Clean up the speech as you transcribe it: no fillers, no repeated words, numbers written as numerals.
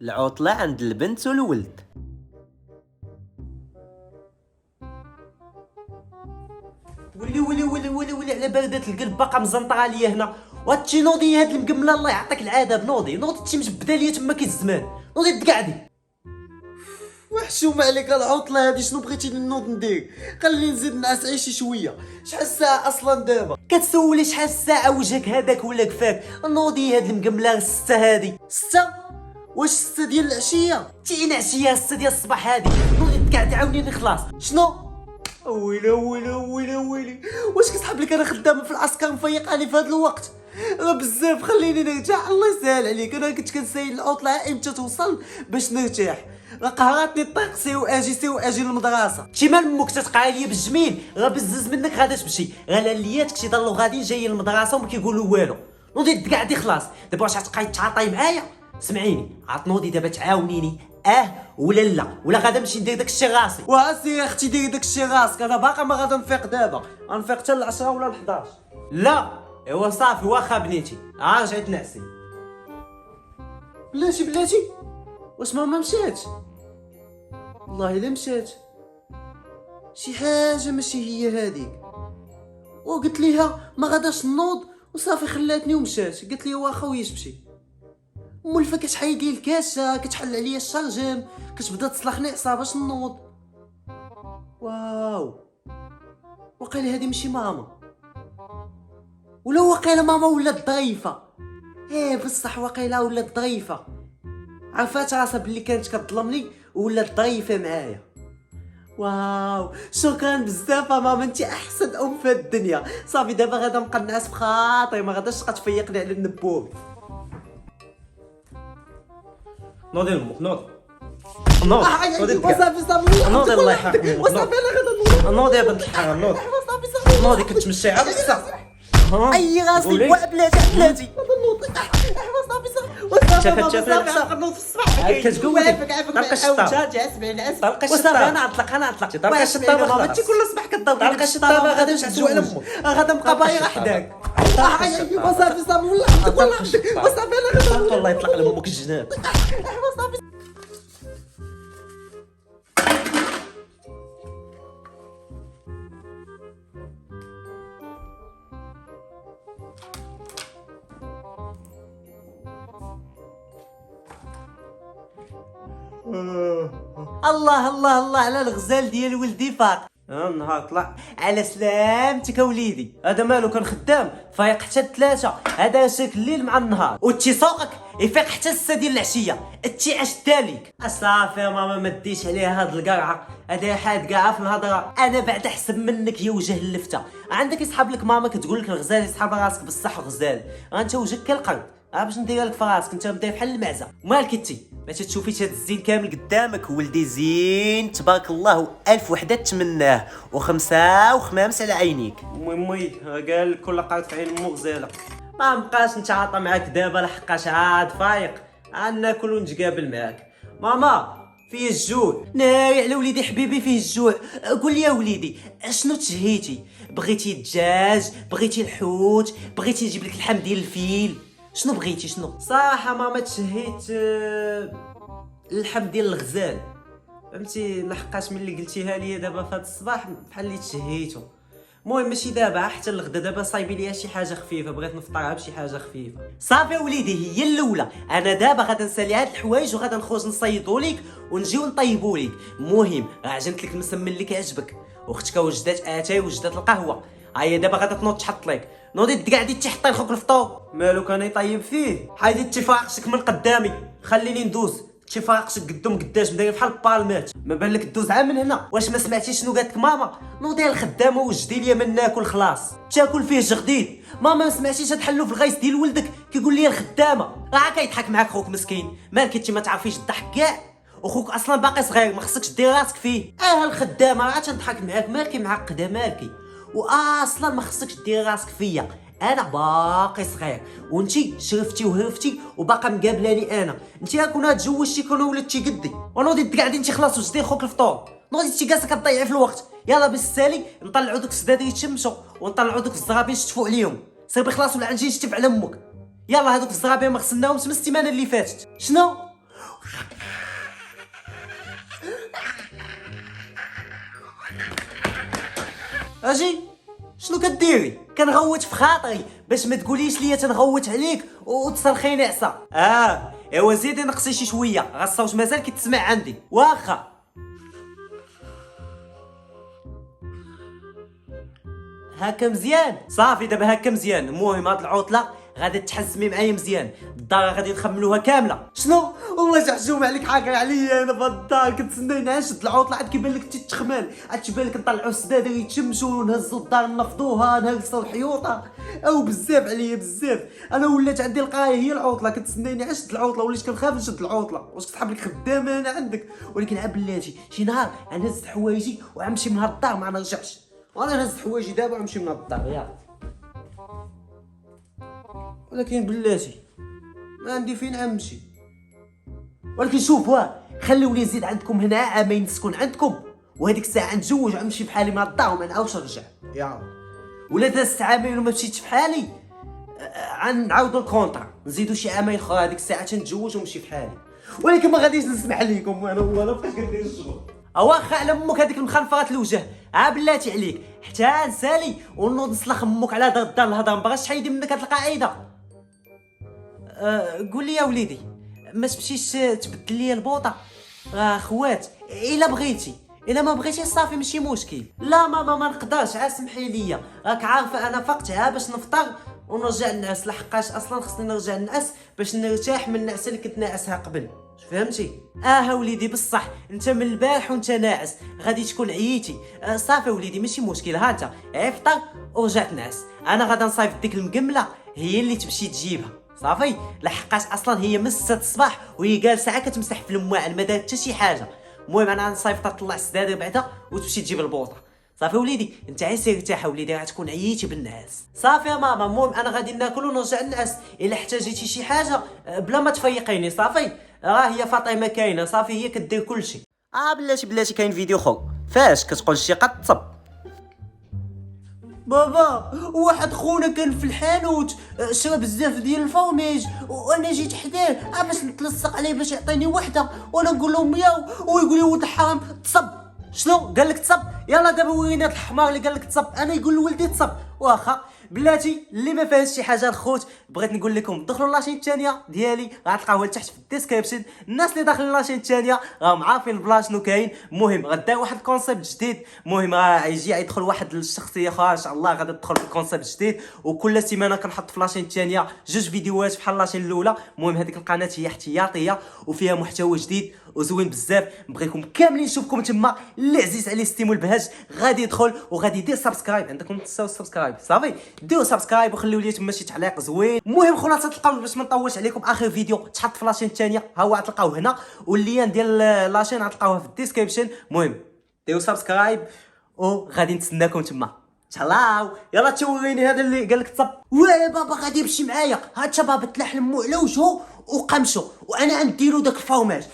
العطلة عند البنت والولد. ولي على بردة القلب باقا مزنطرة عليا هنا. وهادشي نوضي هاد المقملة الله يعطيك العذاب. نوضي تشي مجبدة ليا تما كي الزمان. نوضي تقعدي. وحشوم عليك العطلة هادي. شنو بغيتي نوض ندير؟ خليني نزيد نعس عيشي شوية. شحال الساعة اصلا دابا؟ كتسولي شحال الساعة وجهك هذاك ولا كفاك؟ نوضي هاد المقملة الستة هادي. 6؟ واش 6 ديال العشية؟ تينا عشية 6 ديال الصباح هادي. نوضي تقعدي عاونيني خلاص. شنو؟ ويلي واش كتحب لك انا خدامه في العسكر مفيقاني في هذا الوقت؟ راه بزاف. خليني نرتاح. الله يسهل عليك. انا كنت كنسايل العطله امتى توصل باش نرتاح. راه قهراتني الطريق. سير واجي للمدرسه. شي مال امك تتقع ليا بالجميل. راه بزز منك غادا تمشي. راه لالياتك تيضلوا غاديين جايين للمدرسه وما كيقولوا والو. نوضي تقعدي خلاص. دابا واش غتبقاي تعاطاي معايا؟ سمعيني عاد نوضي دابا تعاونيني ولا لا ولا غادا نمشي ندير داكشي راسي. واسي اختي ديري داكشي راسك. انا باقا ما غادا نفيق دابا. غنفيق حتى ل10 ولا ل11. لا ايوا صافي واخا بنيتي. رجعت نعسي. بلاتي واش ماما مشات؟ والله الا مشات. شي حاجه ماشي هي هذيك. وقلت ليها ما غاداش نوض وصافي خلاتني ومشات. قلت لي واخا ويش مشي. مولفه كتحيد لي الكاسه كتحل عليا الشارجم كتبدا تصلخني عصا باش نوض. واو وقيله هذه ماشي ماما. ولا وقيله ماما ولات ضعيفه. بصح وقيله ولات ضعيفه. عرفات راسها باللي كانت كتظلمني ولات ضعيفه معايا. واو شكرا بزاف ماما. انت احسن ام في الدنيا. صافي دابا غادا نبقى نعس بخاطري. ما غاداش تبقى تفيقني على النبوب. نوضي لامك. نوضي وصافي الله يحرقك. وصافي انا غادا نوضي يا بنت الحرام. نوضي كتمشي عاد الساعه. اي راسي بلاتي كتشافي كتقول طلق الشطاب. وصافي انا عطلق. طلق الشطاب ماما. انت كل صباح كضرب طلق الشطاب. غادي نعزو على امك. غادا نبقى بايغ حداك. وصافي والله وصافي انا غادا الله يطلق لامك الجناب. الله على الغزال ديال ولدي فاق. النهار طلع على سلامتك وليدي. هذا مالو كان خدام فايق حتى 3. هذا شاك الليل مع النهار. وتيسوقك يفيق حتى 6 ديال العشيه. اش دالك. صافي يا ماما ما ديش عليها هاد القرعه. هذا حاد كاع في الهضره. انا بعد احسن منك يا وجه اللفته. عندك يسحب لك ماما كتقول لك الغزال يسحب راسك بصح غزال. انت وجهك كالقرد. باش ندير لك في راسك. انت مداير بحال المعزه. مالك انت ما تشوفيش هاد الزين كامل قدامك. ولدي زين تبارك الله. والف وحده تمناه وخمسه وخمامس على عينيك. مي قال كل قرد في عين مو غزاله. ما بقاش نتعاطى معاك دابا لحقاش عاد فايق. ناكل ونتقابل معاك. ماما فيه الجوع. ناي على وليدي حبيبي فيه الجوع. قول لي يا وليدي شنو تشهيتي؟ بغيتي الدجاج؟ بغيتي الحوت؟ بغيتي نجيب لك اللحم ديال الفيل؟ شنو بغيتي شنو؟ صراحه ماما تشهيت اللحم ديال الغزال. فهمتي لحقاش ملي قلتيها لي دابا في هذا الصباح بحال اللي تشهيتو. المهم ماشي دابا حتى الغدا. دابا صايبي ليا شي حاجه خفيفه. بغيت نفطرها بشي حاجه خفيفه. صافي يا وليدي هي الاولى. انا دابا غادا نسالي هاد الحوايج وغادا نخرج نصيدوا لك ونجيو نطيبوا لك. المهم عجنت لك المسمن اللي كيعجبك. اختك وجدات اتاي وجدات القهوه. هيا دابا غادا تنوض تحط لك. نوضي تقعدي تحطي لخوك الفطور. مالو كان يطيب فيه. حيدي تفاقشك من قدامي. خليني ندوز. تفاقشك قدام قداش مداير بحال البالمات. ما بالك تدوز عام من هنا. واش ما سمعتيش شنو قالت لك ماما؟ نوضي الخدامه وجدي لي من ناكل خلاص. تاكل فيه جديد. ماما ما سمعتيش هاد حلو في الغيس ديال ولدك كيقول لي الخدامه. راه كيضحك معاك خوك مسكين. مالك انت ما تعرفيش الضحك كاع. وخوك اصلا باقي صغير ما خصكش دير راسك فيه. الخدامه راه تنضحك معاك. مالكي معقده مالكي. واصلا ما خصكش دير راسك فيا. انا باقي صغير وانتي شرفتي وهرفتي وباقا مقابلاني. انا انتي كون تزوجتي كون ولدتي قدي. ونوضي تقعدي انتي خلاص وجدي خوك الفطور. نوضي انتي جالسه كتضيعي في الوقت. يلا بالسالي نطلعوا دوك السدادير يتشمشوا ونطلعوا دوك الزرابين نشتفوا عليهم. صيبي خلاص ولا نجي نشتف على امك. يلا هذوك الزرابين ما غسلناهمش من السيمانه اللي فاتت. شنو اجي شنو كديري؟ كنغوت في خاطري باش ما تقوليش ليا تنغوت عليك وتصرخيني عصا. ايوا زيدي نقصي شي شويه، غا الصوت مازال كيتسمع عندي. واخا هكا مزيان. صافي دابا هكا مزيان. المهم هاد العطله غادي تحزمي معايا مزيان، الدار غادي نخملوها كامله. شنو والله جحجوم عليك، حاكر عليا انا في الدار كنتسنى نعشد العطله، عاد كيبان لك تتخمال، عاد تبان لك نطلعوا السداده يتشمشوا ونهزوا الدار نفضوها نهرسوا الحيوطه، او بزاف عليا بزاف. انا ولات عندي القرايه هي العطله، كنتسناني نعشد العطله، وليت كنخاف نشد العطله، واش كتحب لك خدامه انا عندك. ولكن عا بلاتي شي نهار غنهز حوايجي وغنمشي من هاد الدار ما نرجعش، وانا نهز حوايجي دابا ونمشي من هاد الدار يلا. ولكن بلاتي ما عندي فين نمشي. ولكن شوف خليوني نزيد عندكم هنا عامين نسكن عندكم، وهذيك الساعه نتزوج ونمشي بحالي من الدار وما نعاودش نرجع يا. ولا دازت عامين وما مشيتش بحالي غنعاودوا الكونطرا، نزيدوا شي عامين اخرى، هذيك الساعه تنتزوج ونمشي بحالي. ولكن ما غاديش نسمح لكم انا والله فاش كندير الشغل. واخا على امك هذيك المخنفرات الوجه، بلاتي عليك حتى نسالي ونوض نسلخ امك على دار الدار الهضره، ما بغاش تحيدي منك هاد القاعده. قول لي يا وليدي ما تمشيش تبدل لي البوطه. خوات الا بغيتي، الا ما بغيتي صافي ماشي مشكل. لا ماما ما نقدرش، سمحي لي، راك عارفه انا فقتها باش نفطر ونرجع نعس، لحقاش اصلا خصني نرجع نعس باش نرتاح من النعسه اللي كنت ناعسها قبل. فهمتي؟ وليدي بصح انت من البارح وانت ناعس غادي تكون عييتي. صافي وليدي ماشي مشكل، ها انت افطر ورجعت نعس، انا غادا نصايب ديك المقمله هي اللي تمشي تجيبها. صافي لحقاش اصلا هي من 6 الصباح وهي جالسه كتمسح في الماعن ما دارت حتى شي حاجه. المهم انا نصايفطها تطلع السداده بعدا وتمشي تجيب البوطه. صافي وليدي انت سير ارتاح وليدي، غتكون عييتي بالنعاس. صافي يا ماما، المهم انا غادي ناكل ونرجع نعس، الا احتاجيتي شي حاجه بلا ما تفيقيني. صافي راه هي فاطمه كاينه، صافي هي كدير كلشي. بلاتي كاين فيديو خو فاش كتقول شي قطب. بابا واحد خونا كان في الحانوت شرا بزاف ديال الفرميج، وانا جيت حداه باش نتلصق عليه باش يعطيني وحده، وانا نقول له مياو ويقول لي ولد الحرام تصب. شنو قال لك تصب؟ يلا دابا وريني هاد الحمار اللي قال لك تصب. انا يقول لولدي تصب. واخا بلاتي اللي ما فاهمش شي حاجه الخوت بغيت نقول لكم دخلوا لاشين الثانيه ديالي غتلقاوها تحت في الديسكريبشن. الناس اللي داخلين لاشين الثانيه راهم عارفين البلا شنو كاين. المهم غدا واحد الكونسيبت جديد، المهم راه يجي يدخل واحد الشخصيه اخرى ان شاء الله غادي تدخل في الكونسيبت جديد، وكل سيمانه كنحط في لاشين الثانيه 2 فيديوهات بحال لاشين الاولى. المهم هذيك القناه هي احتياطيه وفيها محتوى جديد وزوين بزاف، نبغيكم كاملين نشوفكم تما. اللي عزيز عليه ستيمو البهاج غادي يدخل وغادي يدير سبسكرايب، عندكم تساو سبسكرايب. صافي ديروا سبسكرايب وخليو لي تما شي تعليق زوين. المهم خونا تلقاو باش ما نطولش عليكم اخر فيديو تحط في لاشين الثانيه ها هو غتلقاوه هنا، واللين ديال لاشين غتلقاوها في الديسكريبشن. المهم ديروا سبسكرايب وغادي نتسناكم تما. تشلاو يلا توريني هذا اللي قال لك تصب. واه بابا غادي يمشي معايا، هاد شباب تلح لمو على وجهه وقمشو وانا غنديرو داك الفرماج.